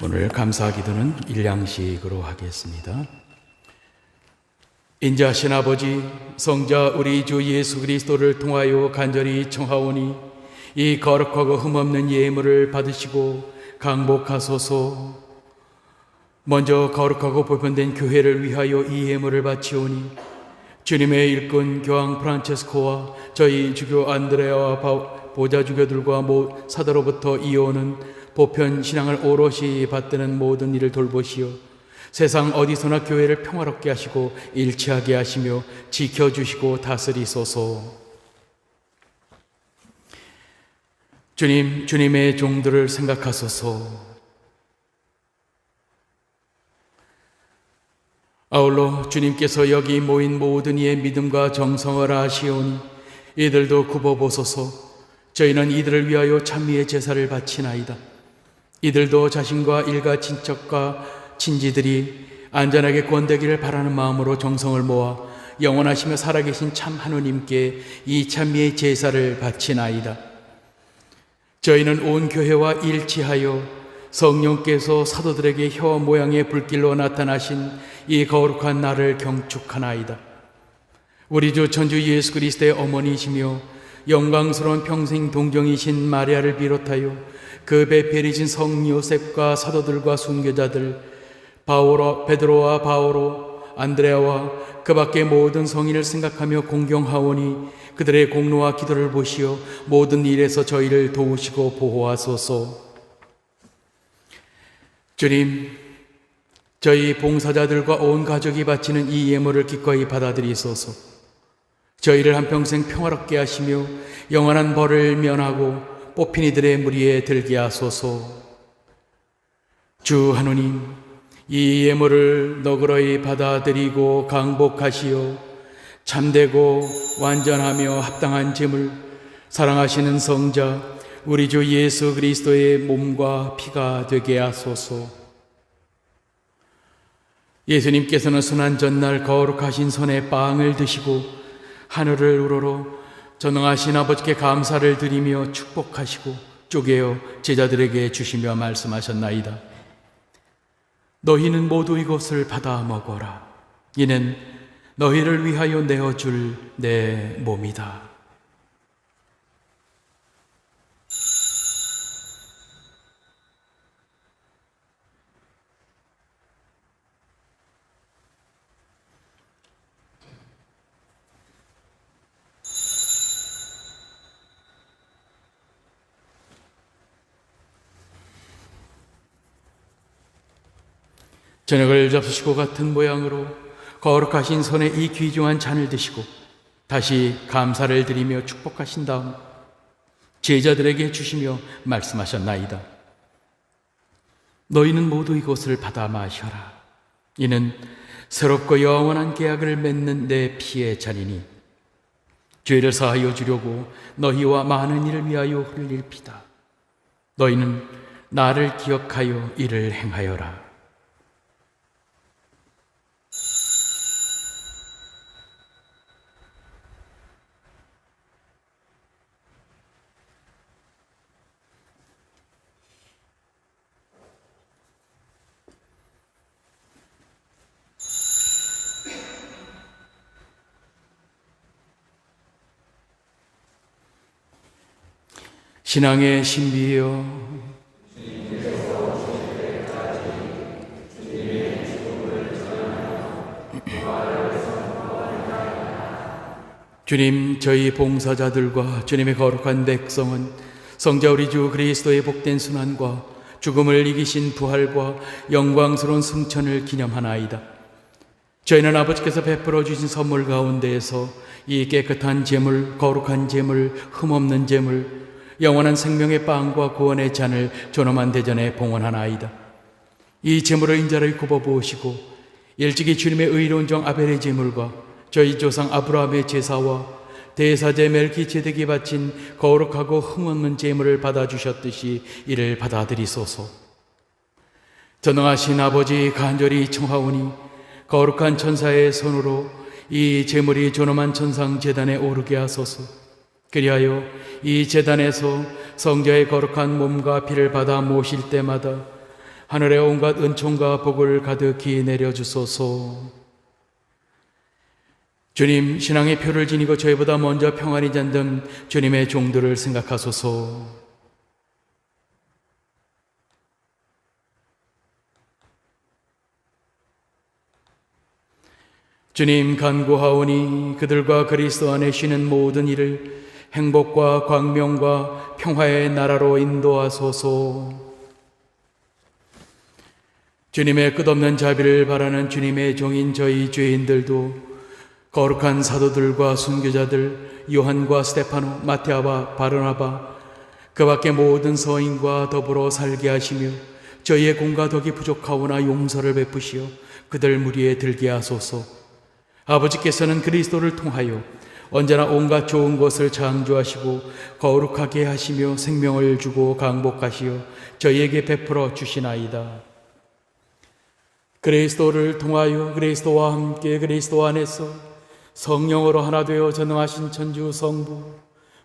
오늘 감사 기도는 일량식으로 하겠습니다. 인자하신 아버지, 성자 우리 주 예수 그리스도를 통하여 간절히 청하오니 이 거룩하고 흠없는 예물을 받으시고 강복하소서. 먼저 거룩하고 보편된 교회를 위하여 이 예물을 바치오니 주님의 일꾼 교황 프란체스코와 저희 주교 안드레아와 보좌 주교들과 사도로부터 이어오는 보편 신앙을 오롯이 받드는 모든 일을 돌보시어 세상 어디서나 교회를 평화롭게 하시고 일치하게 하시며 지켜주시고 다스리소서. 주님, 주님의 종들을 생각하소서. 아울러 주님께서 여기 모인 모든 이의 믿음과 정성을 아시오니 이들도 굽어보소서. 저희는 이들을 위하여 찬미의 제사를 바치나이다. 이들도 자신과 일가 친척과 친지들이 안전하게 구원되기를 바라는 마음으로 정성을 모아 영원하시며 살아계신 참 하느님께 이 찬미의 제사를 바치나이다. 저희는 온 교회와 일치하여 성령께서 사도들에게 혀 모양의 불길로 나타나신 이 거룩한 날을 경축하나이다. 우리 주 천주 예수 그리스도의 어머니이시며 영광스러운 평생 동정이신 마리아를 비롯하여 그 배필이신 성 요셉과 사도들과 순교자들 베드로와 바오로, 안드레아와 그 밖의 모든 성인을 생각하며 공경하오니 그들의 공로와 기도를 보시어 모든 일에서 저희를 도우시고 보호하소서. 주님, 저희 봉사자들과 온 가족이 바치는 이 예물을 기꺼이 받아들이소서. 저희를 한평생 평화롭게 하시며 영원한 벌을 면하고 뽑힌 이들의 무리에 들게 하소서. 주 하느님, 이 예물을 너그러이 받아들이고 강복하시어 참되고 완전하며 합당한 제물, 사랑하시는 성자 우리 주 예수 그리스도의 몸과 피가 되게 하소서. 예수님께서는 순환 전날 거룩하신 손에 빵을 드시고 하늘을 우러러 전능하신 아버지께 감사를 드리며 축복하시고 쪼개어 제자들에게 주시며 말씀하셨나이다. 너희는 모두 이것을 받아 먹어라. 이는 너희를 위하여 내어줄 내 몸이다. 저녁을 잡수시고 같은 모양으로 거룩하신 손에 이 귀중한 잔을 드시고 다시 감사를 드리며 축복하신 다음 제자들에게 주시며 말씀하셨나이다. 너희는 모두 이것을 받아 마셔라. 이는 새롭고 영원한 계약을 맺는 내 피의 잔이니 죄를 사하여 주려고 너희와 많은 이를 위하여 흘릴 피다. 너희는 나를 기억하여 이를 행하여라. 신앙의 신비여, 주님, 저희 봉사자들과 주님의 거룩한 백성은 성자 우리 주 그리스도의 복된 순환과 죽음을 이기신 부활과 영광스러운 승천을 기념하나이다. 저희는 아버지께서 베풀어 주신 선물 가운데에서 이 깨끗한 제물, 거룩한 제물, 흠없는 제물, 영원한 생명의 빵과 구원의 잔을 존엄한 대전에 봉헌하나이다. 이 제물을 인자를 굽어 부으시고 일찍이 주님의 의로운 종 아벨의 제물과 저희 조상 아브라함의 제사와 대사제 멜기ጼ덱이 바친 거룩하고 흠없는 제물을 받아주셨듯이 이를 받아들이소서. 전능하신 아버지, 간절히 청하오니 거룩한 천사의 손으로 이 제물이 존엄한 천상 제단에 오르게 하소서. 그리하여 이 제단에서 성자의 거룩한 몸과 피를 받아 모실 때마다 하늘의 온갖 은총과 복을 가득히 내려주소서. 주님, 신앙의 표를 지니고 저희보다 먼저 평안히 잠든 주님의 종들을 생각하소서. 주님, 간구하오니 그들과 그리스도 안에 쉬는 모든 일을 행복과 광명과 평화의 나라로 인도하소서. 주님의 끝없는 자비를 바라는 주님의 종인 저희 죄인들도 거룩한 사도들과 순교자들 요한과 스테파노, 마테아와 바르나바, 그 밖의 모든 서인과 더불어 살게 하시며 저희의 공과 덕이 부족하오나 용서를 베푸시어 그들 무리에 들게 하소서. 아버지께서는 그리스도를 통하여 언제나 온갖 좋은 것을 창조하시고 거룩하게 하시며 생명을 주고 강복하시어 저희에게 베풀어 주시나이다. 그리스도를 통하여 그리스도와 함께 그리스도 안에서 성령으로 하나 되어 전능하신 천주 성부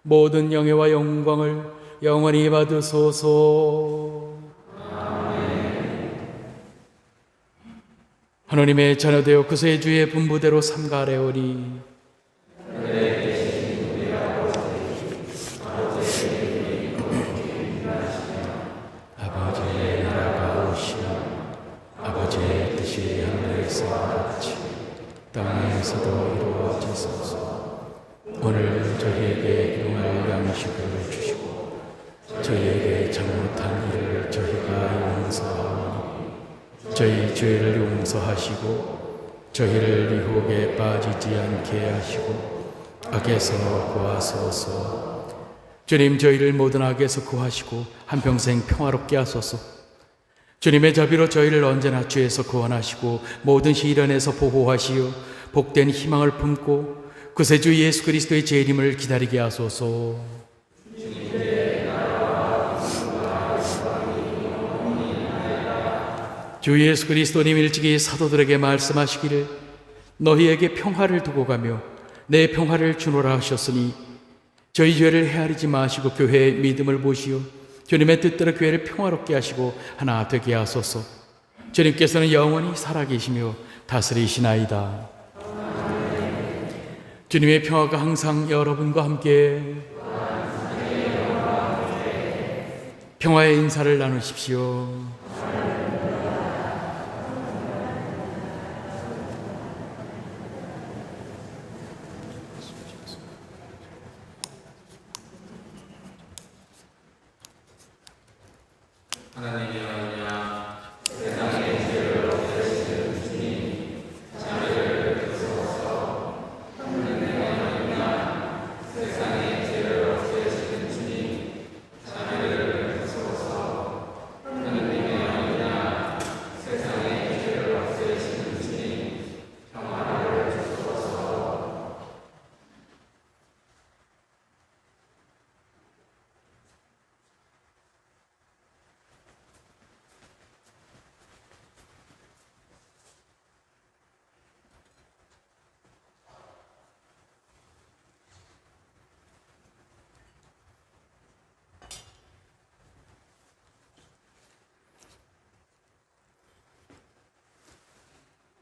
모든 영예와 영광을 영원히 받으소서. 아멘. 하나님의 자녀되어 그새 주의 분부대로 삼가래오니 아버지의 나라가 오시며 아버지의 뜻이 하늘에서 같이 땅에서도 이루어지소서. 오늘 저희에게 일용할 양식을 주시고 저희에게 잘못한 일을 저희가 용서하오니 저희 죄를 용서하시고 저희를 유혹에 빠지지 않게 하시고 악에서 구하소서. 주님, 저희를 모든 악에서 구하시고 한평생 평화롭게 하소서. 주님의 자비로 저희를 언제나 죄에서 구원하시고 모든 시련에서 보호하시어 복된 희망을 품고 구세주 예수 그리스도의 재림을 기다리게 하소서. 주 예수 그리스도님 일찍이 사도들에게 말씀하시기를 너희에게 평화를 두고 가며 내 평화를 주노라 하셨으니 저희 죄를 헤아리지 마시고 교회의 믿음을 보시어 주님의 뜻대로 교회를 평화롭게 하시고 하나 되게 하소서. 주님께서는 영원히 살아계시며 다스리시나이다. 주님의 평화가 항상 여러분과 함께 평화의 인사를 나누십시오. 하나님의 언약 세상의 죄를 없애시는 주님 자비를 베푸소서. 하나님의 언약 세상의 죄를 없애시는 주님 자비를 베푸소서. 하나님의 언약 세상의 죄를 없애시는 주님 평화를 주소서.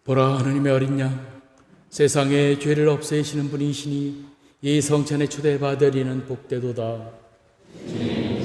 보라, 하나님의 어린 양, 세상의 죄를 없애시는 분이시니 이 성찬에 초대받으리는 복되도다. 주님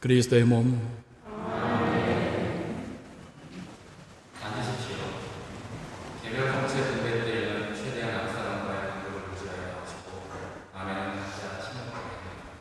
그리스도의 몸, 앉으십시오. 개별 정체 분배 때에는 최대한 앞사람과의 간격을 유지하여 하시고 아멘은 각자 침묵하게 됩니다.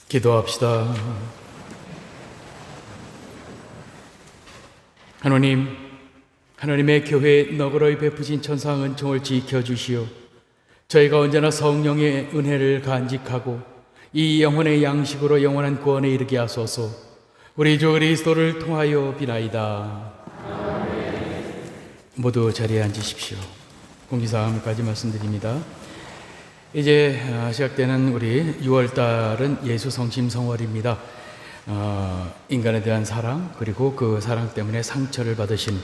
기도합시다. 하나님, 하나님의 교회에 너그러이 베푸신 천상 은총을 지켜주시오. 저희가 언제나 성령의 은혜를 간직하고 이 영혼의 양식으로 영원한 구원에 이르게 하소서. 우리 주 그리스도를 통하여 비나이다. 모두 자리에 앉으십시오. 공지사항까지 말씀드립니다. 이제 시작되는 우리 6월달은 예수 성심 성월입니다. 인간에 대한 사랑, 그리고 그 사랑 때문에 상처를 받으신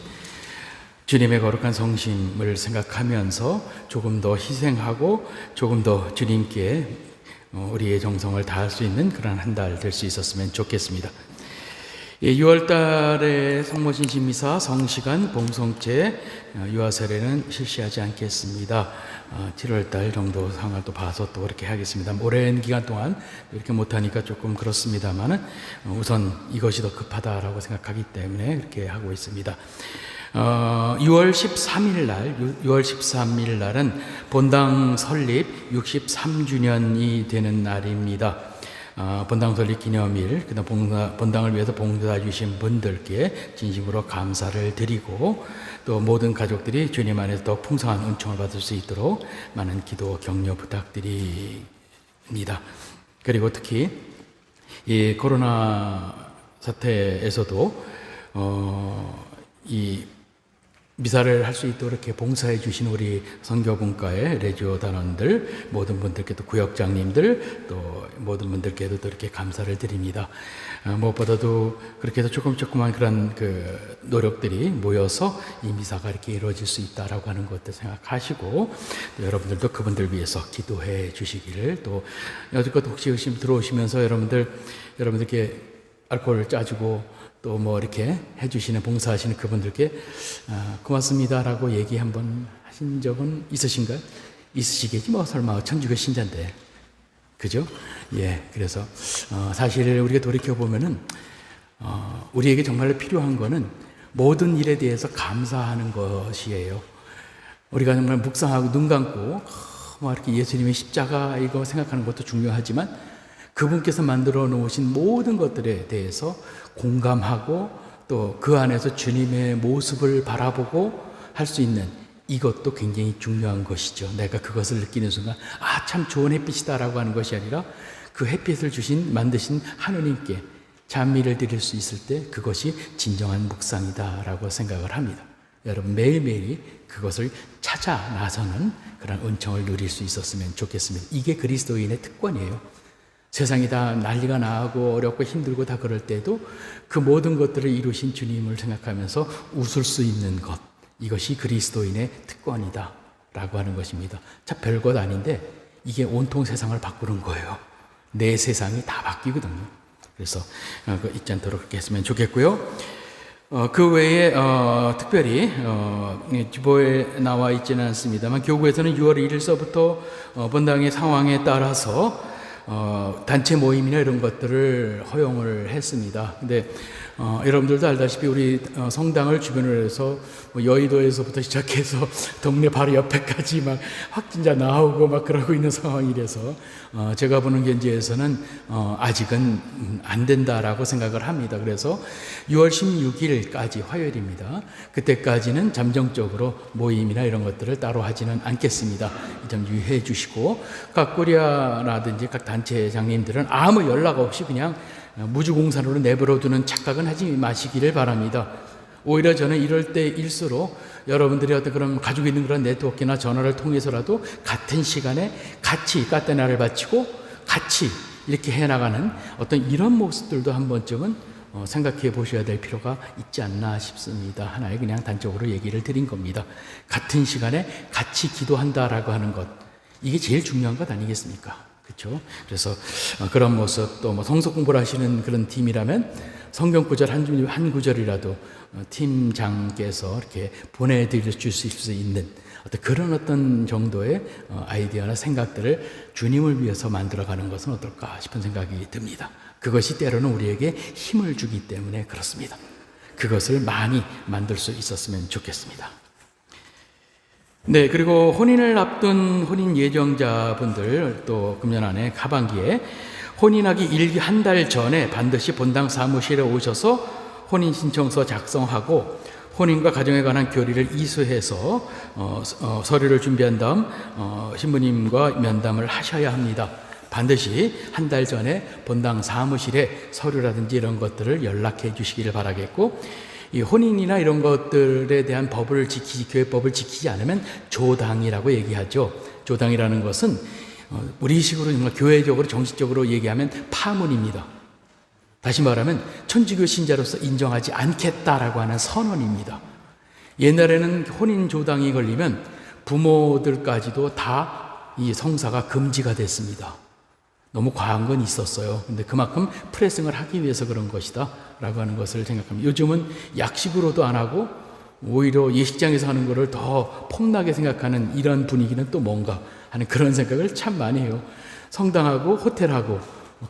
주님의 거룩한 성심을 생각하면서 조금 더 희생하고 조금 더 주님께 우리의 정성을 다할 수 있는 그런 한 달 될 수 있었으면 좋겠습니다. 6월달에 성모신심미사, 성시간, 봉송제, 유아세례는 실시하지 않겠습니다. 7월달 정도 상황을 또 봐서 또 그렇게 하겠습니다. 오랜 기간 동안 이렇게 못하니까 조금 그렇습니다만은 우선 이것이 더 급하다라고 생각하기 때문에 그렇게 하고 있습니다. 6월 13일 날은 본당 설립 63주년이 되는 날입니다. 본당 설립 기념일, 그다음 본당을 위해서 봉사 주신 분들께 진심으로 감사를 드리고 또 모든 가족들이 주님 안에서 더 풍성한 은총을 받을 수 있도록 많은 기도 격려 부탁드립니다. 그리고 특히 이 코로나 사태에서도 이 미사를 할 수 있도록 이렇게 봉사해 주신 우리 선교분과의 레지오 단원들, 모든 분들께도 구역장님들, 또 모든 분들께도 또 이렇게 감사를 드립니다. 무엇보다도 그렇게 해서 조금만 그런 그 노력들이 모여서 이 미사가 이렇게 이루어질 수 있다라고 하는 것도 생각하시고, 또 여러분들도 그분들 위해서 기도해 주시기를, 또 여지껏 혹시 의심 들어오시면서 여러분들께 알코올을 짜주고 또 뭐 이렇게 해주시는, 봉사하시는 그분들께 고맙습니다라고 얘기 한번 하신 적은 있으신가요? 있으시겠지 뭐, 설마 천주교 신자인데, 그죠? 예, 그래서 사실 우리가 돌이켜 보면은 우리에게 정말로 필요한 거는 모든 일에 대해서 감사하는 것이에요. 우리가 정말 묵상하고 눈 감고 뭐 이렇게 예수님의 십자가 이거 생각하는 것도 중요하지만 그분께서 만들어 놓으신 모든 것들에 대해서 공감하고 또 그 안에서 주님의 모습을 바라보고 할 수 있는 이것도 굉장히 중요한 것이죠. 내가 그것을 느끼는 순간 참 좋은 햇빛이다라고 하는 것이 아니라 그 햇빛을 만드신 하느님께 찬미를 드릴 수 있을 때 그것이 진정한 묵상이다라고 생각을 합니다. 여러분 매일매일이 그것을 찾아 나서는 그런 은총을 누릴 수 있었으면 좋겠습니다. 이게 그리스도인의 특권이에요. 세상이 다 난리가 나고 어렵고 힘들고 다 그럴 때도 그 모든 것들을 이루신 주님을 생각하면서 웃을 수 있는 것, 이것이 그리스도인의 특권이다 라고 하는 것입니다. 참 별것 아닌데 이게 온통 세상을 바꾸는 거예요. 내 세상이 다 바뀌거든요. 그래서 잊지 않도록 그렇게 했으면 좋겠고요. 그 외에 특별히 주보에 나와 있지는 않습니다만 교구에서는 6월 1일서부터 본당의 상황에 따라서 단체 모임이나 이런 것들을 허용을 했습니다. 근데 여러분들도 알다시피 우리 성당을 주변으로 해서 뭐 여의도에서부터 시작해서 동네 바로 옆에까지 막 확진자 나오고 막 그러고 있는 상황이라서 제가 보는 견지에서는 아직은 안 된다라고 생각을 합니다. 그래서 6월 16일까지 화요일입니다. 그때까지는 잠정적으로 모임이나 이런 것들을 따로 하지는 않겠습니다. 이 점 유의해 주시고, 각 꾸리아라든지 각 단체장님들은 아무 연락 없이 그냥 무주공산으로 내버려두는 착각은 하지 마시기를 바랍니다. 오히려 저는 이럴 때일수록 여러분들이 어떤 그런 가지고 있는 그런 네트워크나 전화를 통해서라도 같은 시간에 같이 까테나를 바치고 같이 이렇게 해나가는 어떤 이런 모습들도 한 번쯤은 생각해 보셔야 될 필요가 있지 않나 싶습니다. 하나의 그냥 단적으로 얘기를 드린 겁니다. 같은 시간에 같이 기도한다라고 하는 것, 이게 제일 중요한 것 아니겠습니까? 그렇죠? 그래서 그런 모습, 또 뭐 성서 공부를 하시는 그런 팀이라면 성경 구절 한 구절이라도 팀장께서 이렇게 보내드릴 수 있는 그런 정도의 아이디어나 생각들을 주님을 위해서 만들어가는 것은 어떨까 싶은 생각이 듭니다. 그것이 때로는 우리에게 힘을 주기 때문에 그렇습니다. 그것을 많이 만들 수 있었으면 좋겠습니다. 네, 그리고 혼인을 앞둔 혼인 예정자분들, 또 금년 안에 하반기에 혼인하기 한 달 전에 반드시 본당 사무실에 오셔서 혼인신청서 작성하고 혼인과 가정에 관한 교리를 이수해서 서류를 준비한 다음 신부님과 면담을 하셔야 합니다. 반드시 한 달 전에 본당 사무실에 서류라든지 이런 것들을 연락해 주시기를 바라겠고, 이 혼인이나 이런 것들에 대한 교회법을 지키지 않으면 조당이라고 얘기하죠. 조당이라는 것은 우리식으로 정말 교회적으로 정식적으로 얘기하면 파문입니다. 다시 말하면 천주교 신자로서 인정하지 않겠다라고 하는 선언입니다. 옛날에는 혼인 조당이 걸리면 부모들까지도 다 이 성사가 금지가 됐습니다. 너무 과한 건 있었어요. 근데 그만큼 프레싱을 하기 위해서 그런 것이다 라고 하는 것을 생각합니다. 요즘은 약식으로도 안 하고 오히려 예식장에서 하는 것을 더 폭나게 생각하는 이런 분위기는 또 뭔가 하는 그런 생각을 참 많이 해요. 성당하고 호텔하고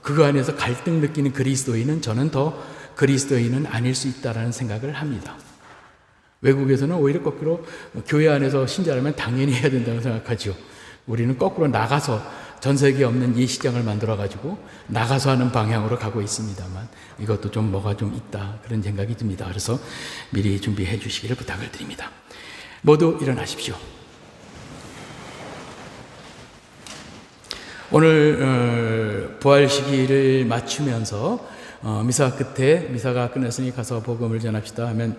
그 안에서 갈등 느끼는 그리스도인은 저는 더 그리스도인은 아닐 수 있다라는 생각을 합니다. 외국에서는 오히려 거꾸로 교회 안에서 신자라면 당연히 해야 된다고 생각하죠. 우리는 거꾸로 나가서 전 세계에 없는 예식장을 만들어가지고 나가서 하는 방향으로 가고 있습니다만 이것도 좀 뭐가 좀 있다 그런 생각이 듭니다. 그래서 미리 준비해 주시기를 부탁을 드립니다. 모두 일어나십시오. 오늘 부활 시기를 맞추면서 미사 끝에 미사가 끝났으니 가서 복음을 전합시다 하면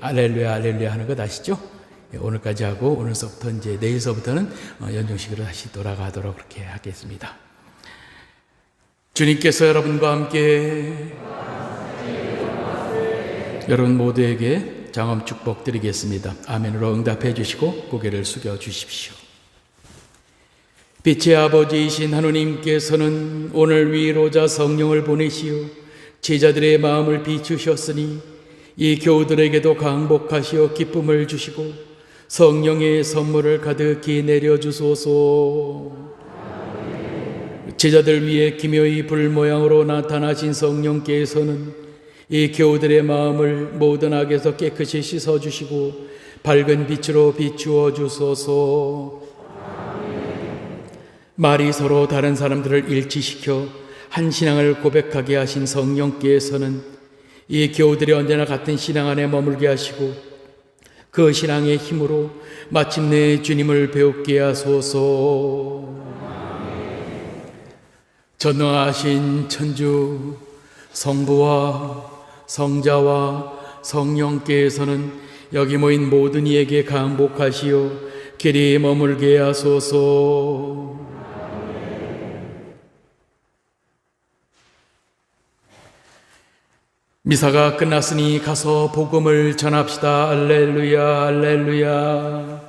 알렐루야 알렐루야 하는 것 아시죠? 오늘까지 하고 오늘서부터 이제 내일서부터는 연정식으로 다시 돌아가도록 그렇게 하겠습니다. 주님께서 여러분과 함께 여러분 모두에게 장엄 축복 드리겠습니다. 아멘으로 응답해 주시고 고개를 숙여 주십시오. 빛의 아버지이신 하느님께서는 오늘 위로자 성령을 보내시어 제자들의 마음을 비추셨으니 이 교우들에게도 강복하시어 기쁨을 주시고 성령의 선물을 가득히 내려주소서. 제자들 위에 기묘히 불 모양으로 나타나신 성령께서는 이 교우들의 마음을 모든 악에서 깨끗이 씻어주시고 밝은 빛으로 비추어 주소서. 말이 서로 다른 사람들을 일치시켜 한 신앙을 고백하게 하신 성령께서는 이 교우들이 언제나 같은 신앙 안에 머물게 하시고 그 신앙의 힘으로 마침내 주님을 배우게 하소서. 전능하신 천주 성부와 성자와 성령께서는 여기 모인 모든 이에게 강복하시어 길이 머물게 하소서. 미사가 끝났으니 가서 복음을 전합시다. 할렐루야 할렐루야.